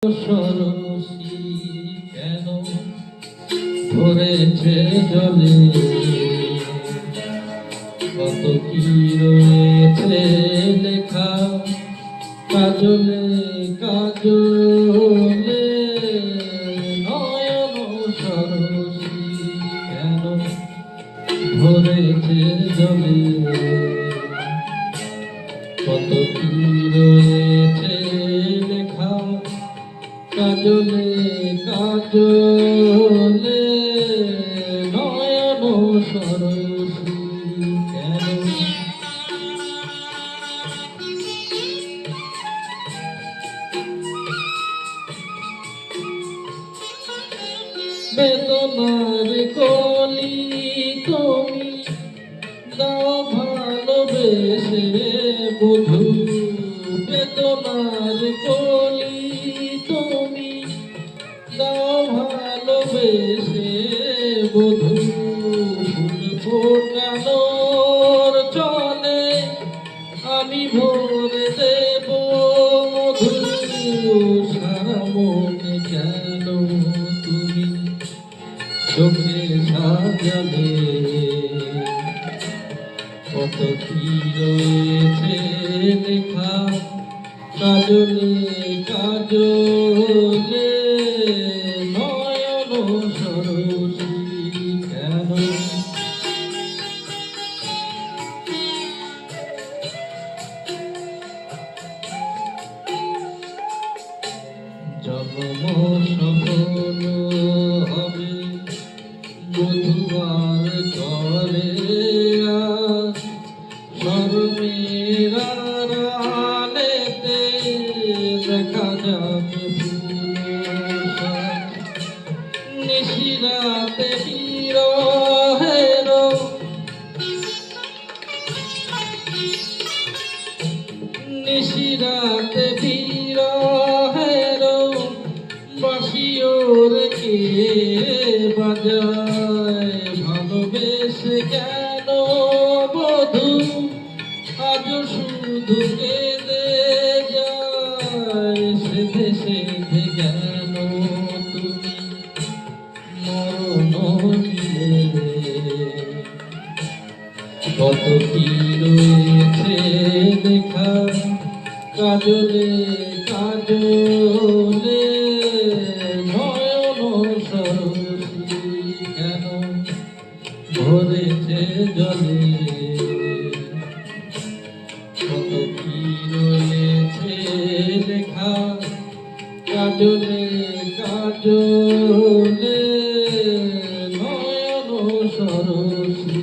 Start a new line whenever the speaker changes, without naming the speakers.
সরসী কেন ভরেছে জলে, কত কি রয়েছে লেখা কাজলে কাজলে। নয়ন সরসী কেন ভরেছে জলে, কত কি রয়েছে লেখা কাজলে কাজলে। নয়ন সরসী কেন বেদনার কলি তুমি দাও ভালোবেসে বধূ, বেদনার কলি তুমি দাও ভালোবেসে বধূ। ফুল ফোটানোর চলে আমি ভরে দেব মধু, সারা মনে কেন তুমি চোখে সাজালে, কত কি রয়েছে লেখা কাজলে কাজলে। নয়ন সরসী কেন জন্ম সফল হবে মধুয়ার করে শর্মেরা রালেতে দেখা যাবে নিশিরাতে বিরহের, নিশিরাতে বিরহের বাঁশিওর কে বাজায়। ভালোবেসে কেন বধূ আজ শুধু কেঁদে যায়, সেধে সেধে কেন তুমি মরণ দিলে। কত কি রয়েছে লেখা কাজলে কাজলে। নয়ন সরসী কেন ভরেছে জলে, কত কি রয়েছে লেখা কাজলে কাজলে। নয়ন সরসী